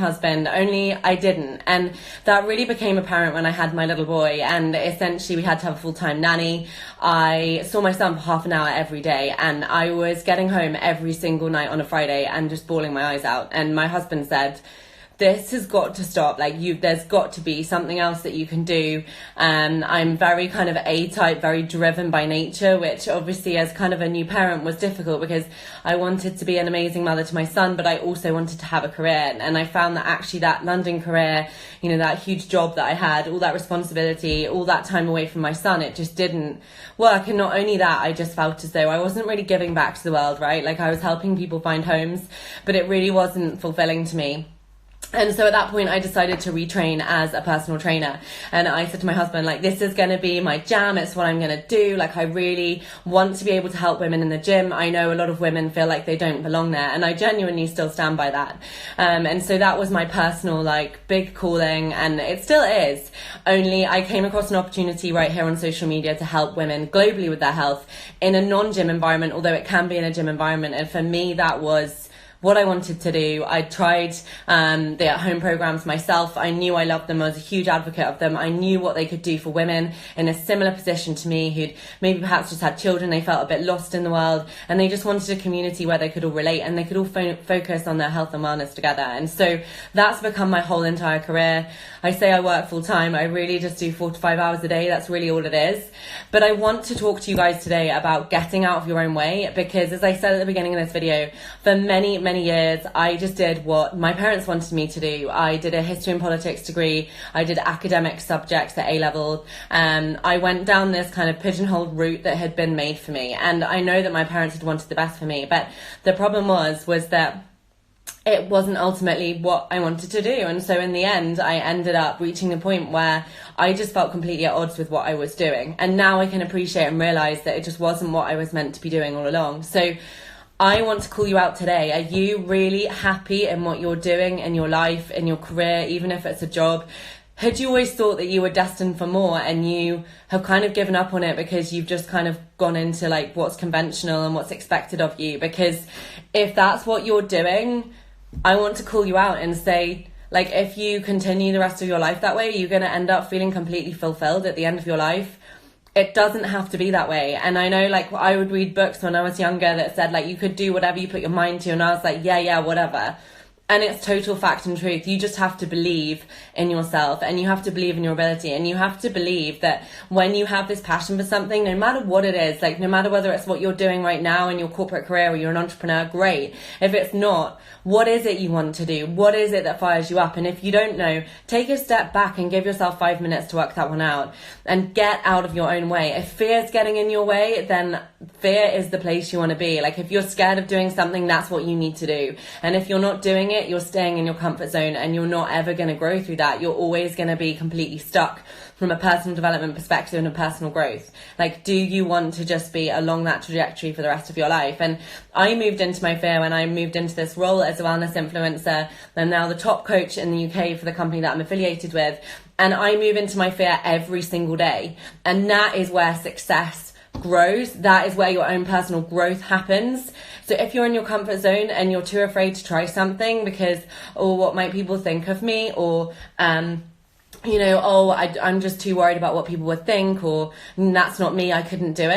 husband, only I didn't. And that really became apparent when I had my little boy, and essentially we had to have a full-time nanny. I saw my son for half an hour every day, and I was getting home every single night on a Friday and just bawling my eyes out. And my husband said, this has got to stop. There's got to be something else that you can do. I'm very kind of A-type, very driven by nature, which obviously as kind of a new parent was difficult because I wanted to be an amazing mother to my son, but I also wanted to have a career. And I found that actually that London career, that huge job that I had, all that responsibility, all that time away from my son, it just didn't work. And not only that, I just felt as though I wasn't really giving back to the world, right? I was helping people find homes, but it really wasn't fulfilling to me. And so at that point, I decided to retrain as a personal trainer. And I said to my husband, this is going to be my jam. It's what I'm going to do. I really want to be able to help women in the gym. I know a lot of women feel like they don't belong there. And I genuinely still stand by that. And so that was my personal, big calling. And it still is. Only I came across an opportunity right here on social media to help women globally with their health in a non-gym environment, although it can be in a gym environment. And for me, that was what I wanted to do. I tried the at-home programs myself. I knew I loved them. I was a huge advocate of them. I knew what they could do for women in a similar position to me who'd maybe perhaps just had children. They felt a bit lost in the world, and they just wanted a community where they could all relate and they could all focus on their health and wellness together. And so that's become my whole entire career. I say I work full time. I really just do 4 to 5 hours a day. That's really all it is. But I want to talk to you guys today about getting out of your own way, because as I said at the beginning of this video, for many years, I just did what my parents wanted me to do. I did a history and politics degree. I did academic subjects at A-level. I went down this kind of pigeonholed route that had been made for me. And I know that my parents had wanted the best for me. But the problem was that it wasn't ultimately what I wanted to do. And so in the end, I ended up reaching the point where I just felt completely at odds with what I was doing. And now I can appreciate and realize that it just wasn't what I was meant to be doing all along. So I want to call you out today. Are you really happy in what you're doing in your life, in your career, even if it's a job? Had you always thought that you were destined for more and you have kind of given up on it because you've just kind of gone into what's conventional and what's expected of you? Because if that's what you're doing, I want to call you out and say, if you continue the rest of your life that way, you're going to end up feeling completely fulfilled at the end of your life. It doesn't have to be that way. And I know I would read books when I was younger that said you could do whatever you put your mind to, and I was like, yeah, whatever. And it's total fact and truth. You just have to believe in yourself, and you have to believe in your ability, and you have to believe that when you have this passion for something, no matter what it is, no matter whether it's what you're doing right now in your corporate career or you're an entrepreneur, great. If it's not, what is it you want to do? What is it that fires you up? And if you don't know, take a step back and give yourself 5 minutes to work that one out and get out of your own way. If fear is getting in your way, then fear is the place you want to be. If you're scared of doing something, that's what you need to do. And if you're not doing it, you're staying in your comfort zone, and you're not ever going to grow through that. You're always going to be completely stuck from a personal development perspective and a personal growth. Do you want to just be along that trajectory for the rest of your life? And I moved into my fear when I moved into this role as a wellness influencer. I'm now the top coach in the UK for the company that I'm affiliated with. And I move into my fear every single day. And that is where success grows. That is where your own personal growth happens. So if you're in your comfort zone and you're too afraid to try something because, what might people think of me, or I'm just too worried about what people would think, or that's not me, I couldn't do it.